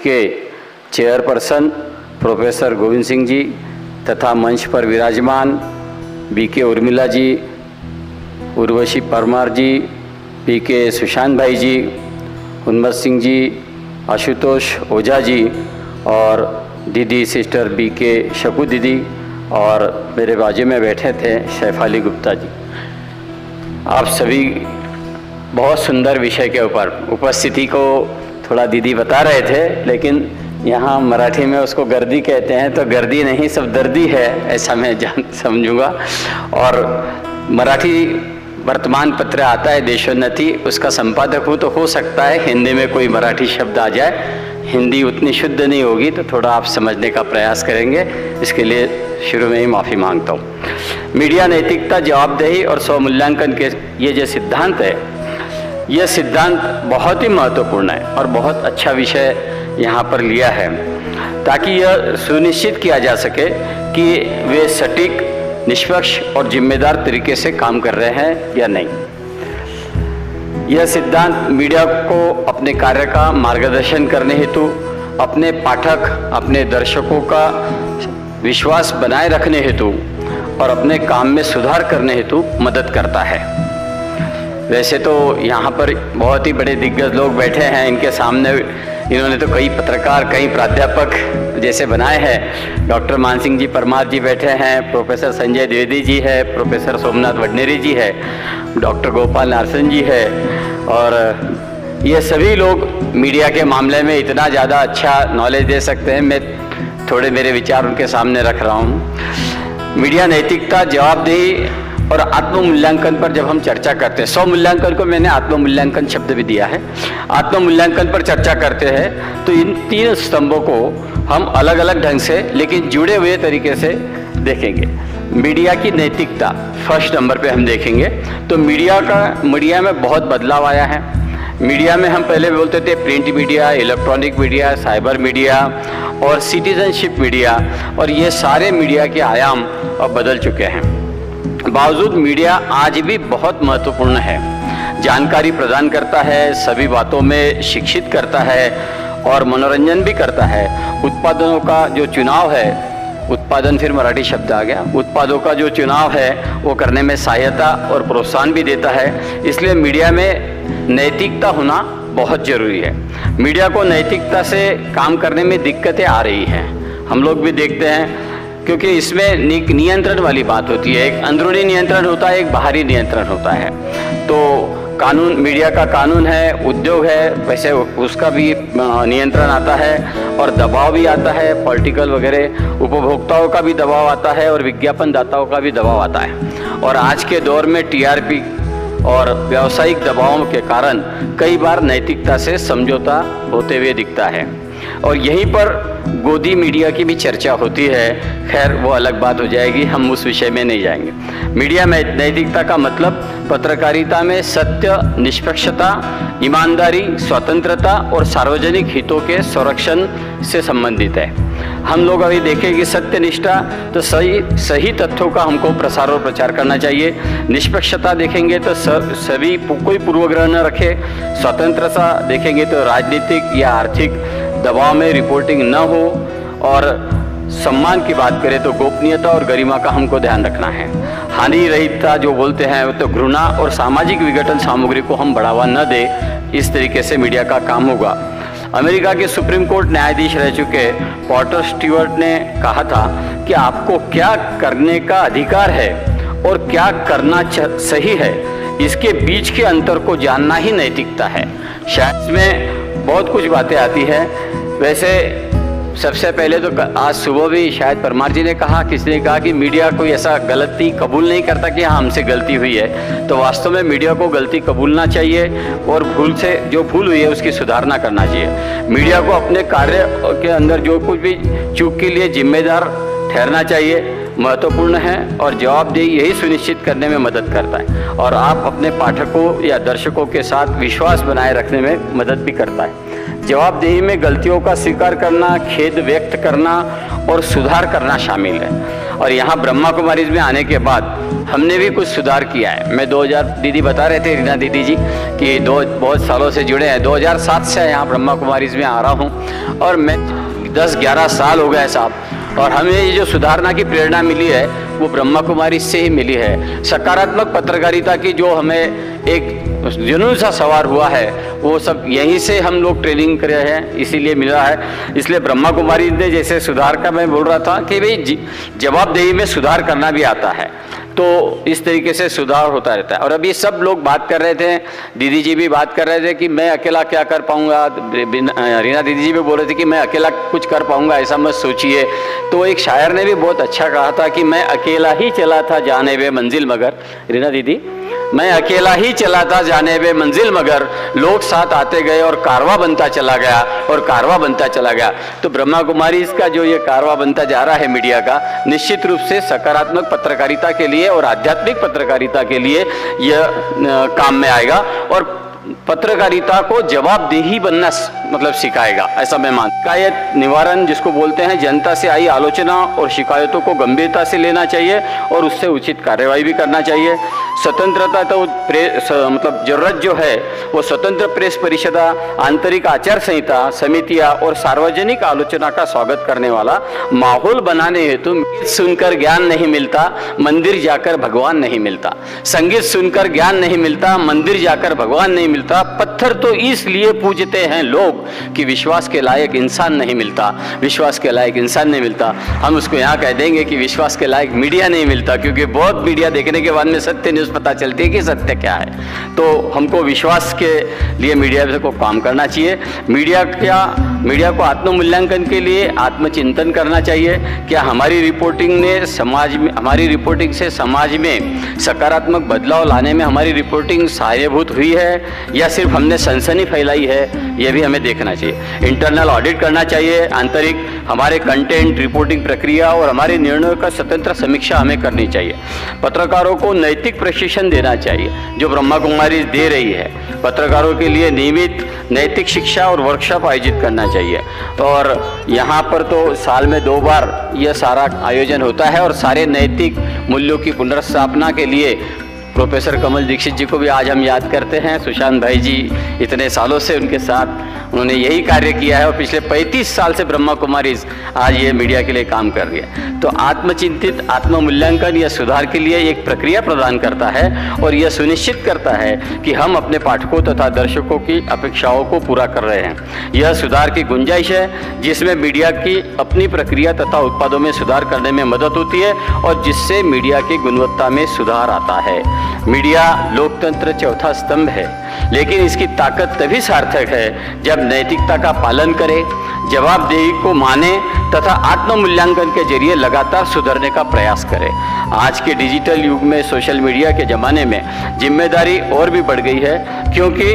के chairperson professor Govind Singh ji तथा मंच पर विराजमान बीके उर्मिला जी, उर्वशी परमार जी, पीके सुशांत भाई जी, उन्मत सिंह जी, आशुतोष ओझा जी और दीदी सिस्टर बीके शकू दीदी और मेरे बाजू में बैठे थे शैफाली गुप्ता जी। आप सभी बहुत सुंदर विषय के ऊपर उपस्थिति को थोड़ा दीदी बता रहे थे, लेकिन यहाँ मराठी में उसको गर्दी कहते हैं, तो गर्दी नहीं सब दर्दी है ऐसा मैं समझूंगा। और मराठी वर्तमान पत्र आता है देशोन्नति, उसका संपादक हूँ, तो हो सकता है हिंदी में कोई मराठी शब्द आ जाए। हिंदी उतनी शुद्ध नहीं होगी तो थोड़ा आप समझने का प्रयास करेंगे, इसके लिए शुरू में ही माफ़ी मांगता हूँ। मीडिया नैतिकता, जवाबदेही और स्वमूल्यांकन के ये जो सिद्धांत है, यह सिद्धांत बहुत ही महत्वपूर्ण है और बहुत अच्छा विषय यहाँ पर लिया है, ताकि यह सुनिश्चित किया जा सके कि वे सटीक, निष्पक्ष और जिम्मेदार तरीके से काम कर रहे हैं या नहीं। यह सिद्धांत मीडिया को अपने कार्य का मार्गदर्शन करने हेतु, अपने पाठक, अपने दर्शकों का विश्वास बनाए रखने हेतु और अपने काम में सुधार करने हेतु मदद करता है। वैसे तो यहाँ पर बहुत ही बड़े दिग्गज लोग बैठे हैं, इनके सामने इन्होंने तो कई पत्रकार, कई प्राध्यापक जैसे बनाए हैं। डॉक्टर मानसिंह जी परमार जी बैठे हैं, प्रोफेसर संजय द्विवेदी जी है, प्रोफेसर सोमनाथ वडनेरी जी है, डॉक्टर गोपाल नारसन जी है, और ये सभी लोग मीडिया के मामले में इतना ज़्यादा अच्छा नॉलेज दे सकते हैं। मैं थोड़े मेरे विचार उनके सामने रख रहा हूँ। मीडिया नैतिकता, जवाबदेही और आत्ममूल्यांकन पर जब हम चर्चा करते हैं, स्वमूल्यांकन को मैंने आत्ममूल्यांकन शब्द भी दिया है, आत्ममूल्यांकन पर चर्चा करते हैं, तो इन तीन स्तंभों को हम अलग अलग ढंग से लेकिन जुड़े हुए तरीके से देखेंगे। मीडिया की नैतिकता फर्स्ट नंबर पे हम देखेंगे। तो मीडिया में बहुत बदलाव आया है। मीडिया में हम पहले बोलते थे print media, electronic media, cyber media और सिटीजनशिप मीडिया, और ये सारे मीडिया के आयाम अब बदल चुके हैं। बावजूद मीडिया आज भी बहुत महत्वपूर्ण है, जानकारी प्रदान करता है, सभी बातों में शिक्षित करता है और मनोरंजन भी करता है। उत्पादनों का जो चुनाव है, उत्पादन फिर मराठी शब्द आ गया, उत्पादों का जो चुनाव है वो करने में सहायता और प्रोत्साहन भी देता है। इसलिए मीडिया में नैतिकता होना बहुत ज़रूरी है। मीडिया को नैतिकता से काम करने में दिक्कतें आ रही हैं, हम लोग भी देखते हैं, क्योंकि इसमें नियंत्रण वाली बात होती है। एक अंदरूनी नियंत्रण होता है, एक बाहरी नियंत्रण होता है। तो कानून, मीडिया का कानून है, उद्योग है, वैसे उसका भी नियंत्रण आता है और दबाव भी आता है, पॉलिटिकल वगैरह उपभोक्ताओं का भी दबाव आता है और विज्ञापनदाताओं का भी दबाव आता है। और आज के दौर में टीआरपी और व्यावसायिक दबावों के कारण कई बार नैतिकता से समझौता होते हुए दिखता है, और यहीं पर गोदी मीडिया की भी चर्चा होती है। खैर वो अलग बात हो जाएगी, हम उस विषय में नहीं जाएंगे। मीडिया में नैतिकता का मतलब पत्रकारिता में सत्य, निष्पक्षता, ईमानदारी, स्वतंत्रता और सार्वजनिक हितों के संरक्षण से संबंधित है। हम लोग अभी देखें कि सत्यनिष्ठा, तो सही तथ्यों का हमको प्रसार और प्रचार करना चाहिए। निष्पक्षता देखेंगे तो सभी कोई पूर्वग्रह न रखे। स्वतंत्रता देखेंगे तो राजनीतिक या आर्थिक दबाव में रिपोर्टिंग न हो, और सम्मान की बात करें तो गोपनीयता और गरिमा का हमको ध्यान रखना है। हानि रहितता जो बोलते हैं, तो घृणा और सामाजिक विघटन सामग्री को हम बढ़ावा न दें, इस तरीके से मीडिया का काम होगा। अमेरिका के सुप्रीम कोर्ट न्यायाधीश रह चुके पॉटर स्टीवर्ट ने कहा था कि आपको क्या करने का अधिकार है और क्या करना सही है, इसके बीच के अंतर को जानना ही नैतिकता है। शायद इसमें बहुत कुछ बातें आती हैं। वैसे सबसे पहले तो आज सुबह भी शायद परमार जी ने कहा, किसी ने कहा कि मीडिया कोई ऐसा गलती कबूल नहीं करता कि हाँ हमसे गलती हुई है। तो वास्तव में मीडिया को गलती कबूलना चाहिए और भूल से जो भूल हुई है उसकी सुधारना करना चाहिए। मीडिया को अपने कार्य के अंदर जो कुछ भी चूक के लिए जिम्मेदार ठहरना चाहिए, महत्वपूर्ण है, और जवाबदेही यही सुनिश्चित करने में मदद करता है, और आप अपने पाठकों या दर्शकों के साथ विश्वास बनाए रखने में मदद भी करता है। जवाबदेही में गलतियों का स्वीकार करना, खेद व्यक्त करना और सुधार करना शामिल है। और यहाँ ब्रह्मा कुमारीज में आने के बाद हमने भी कुछ सुधार किया है। मैं 2000 दीदी बता रहे थे, रीना दीदी जी, कि बहुत सालों से जुड़े हैं। 2007 से यहाँ ब्रह्मा कुमारीज में आ रहा हूँ और मैं 10-11 साल हो गए साहब। और हमें ये जो सुधारना की प्रेरणा मिली है वो ब्रह्मा कुमारी से ही मिली है। सकारात्मक पत्रकारिता की जो हमें एक जुनून सा सवार हुआ है वो सब यहीं से हम लोग ट्रेनिंग करे हैं, इसीलिए मिला है। इसलिए ब्रह्मा कुमारी ने जैसे सुधार का मैं बोल रहा था कि भाई जवाबदेही में सुधार करना भी आता है, तो इस तरीके से सुधार होता रहता है। और अभी सब लोग बात कर रहे थे, दीदी जी भी बात कर रहे थे कि मैं अकेला क्या कर पाऊंगा, रीना दीदी जी भी बोल रहे थे कि मैं अकेला कुछ कर पाऊंगा, ऐसा मत सोचिए। तो एक शायर ने भी बहुत अच्छा कहा था कि मैं अकेला ही चला था जाने वे मंजिल मगर, रीना दीदी, मैं अकेला ही चला था जाने वे मंजिल मगर, लोग साथ आते गए और कारवा बनता चला गया और कारवा बनता चला गया। तो ब्रह्मा कुमारी इसका जो ये कारवा बनता जा रहा है मीडिया का, निश्चित रूप से सकारात्मक पत्रकारिता के लिए और आध्यात्मिक पत्रकारिता के लिए यह काम में आएगा और पत्रकारिता को जवाबदेही बनना मतलब सिखाएगा, ऐसा मैं मानता हूं। शिकायत निवारण जिसको बोलते हैं, जनता से आई आलोचना और शिकायतों को गंभीरता से लेना चाहिए और उससे उचित कार्यवाही भी करना चाहिए। स्वतंत्रता तो मतलब जरूरत जो है वो स्वतंत्र प्रेस परिषदा, आंतरिक आचार संहिता, समितियां और सार्वजनिक आलोचना का स्वागत करने वाला माहौल बनाने हेतु गीत सुनकर ज्ञान नहीं मिलता, मंदिर जाकर भगवान नहीं मिलता। संगीत सुनकर ज्ञान नहीं मिलता, मंदिर जाकर भगवान नहीं मिलता। पत्थर तो इसलिए पूजते हैं लोग कि विश्वास के लायक इंसान नहीं मिलता, विश्वास के लायक इंसान नहीं मिलता। हम उसको यहाँ कह देंगे कि विश्वास के लायक मीडिया नहीं मिलता, क्योंकि बहुत मीडिया देखने के बाद में सत्य न्यूज़ पता चलती है कि सत्य क्या है। तो हमको विश्वास के लिए मीडिया को काम करना चाहिए। मीडिया को आत्ममूल्यांकन के लिए आत्मचिंतन करना चाहिए। क्या हमारी रिपोर्टिंग ने हमारी रिपोर्टिंग से समाज में सकारात्मक बदलाव लाने में हमारी रिपोर्टिंग सहायभूत हुई है या सिर्फ हमने सनसनी फैलाई है, यह भी हमें देखना चाहिए। इंटरनल ऑडिट करना चाहिए, आंतरिक हमारे कंटेंट, रिपोर्टिंग प्रक्रिया और हमारे निर्णयों का स्वतंत्र समीक्षा हमें करनी चाहिए। पत्रकारों को नैतिक प्रशिक्षण देना चाहिए जो ब्रह्मा कुमारी दे रही है। पत्रकारों के लिए नियमित नैतिक शिक्षा और वर्कशॉप आयोजित करना चाहिए। और यहाँ पर तो साल में 2 बार यह सारा आयोजन होता है और सारे नैतिक मूल्यों की पुनर्स्थापना के लिए प्रोफेसर कमल दीक्षित जी को भी आज हम याद करते हैं। सुशांत भाई जी इतने सालों से उनके साथ उन्होंने यही कार्य किया है और पिछले 35 साल से ब्रह्मा कुमारी आज ये मीडिया के लिए काम कर रही है। तो आत्मचिंतित आत्ममूल्यांकन या सुधार के लिए एक प्रक्रिया प्रदान करता है और यह सुनिश्चित करता है कि हम अपने पाठकों तथा दर्शकों की अपेक्षाओं को पूरा कर रहे हैं। यह सुधार की गुंजाइश है जिसमें मीडिया की अपनी प्रक्रिया तथा उत्पादों में सुधार करने में मदद होती है और जिससे मीडिया की गुणवत्ता में सुधार आता है। मीडिया लोकतंत्र चौथा स्तंभ है, लेकिन इसकी ताकत तभी सार्थक है जब नैतिकता का पालन करे, जवाबदेही को माने तथा आत्ममूल्यांकन के जरिए लगातार सुधरने का प्रयास करे। आज के डिजिटल युग में, सोशल मीडिया के ज़माने में जिम्मेदारी और भी बढ़ गई है, क्योंकि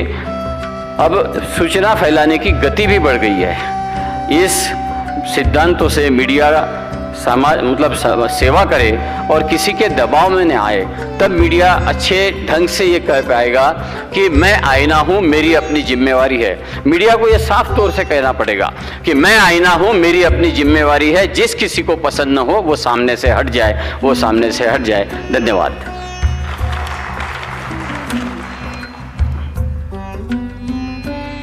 अब सूचना फैलाने की गति भी बढ़ गई है। इस सिद्धांतों से मीडिया सेवा करे और किसी के दबाव में न आए, तब मीडिया अच्छे ढंग से ये कह पाएगा कि मैं आईना हूँ, मेरी अपनी जिम्मेवारी है। मीडिया को ये साफ तौर से कहना पड़ेगा कि मैं आईना हूँ, मेरी अपनी जिम्मेवारी है। जिस किसी को पसंद न हो वो सामने से हट जाए, वो सामने से हट जाए। धन्यवाद।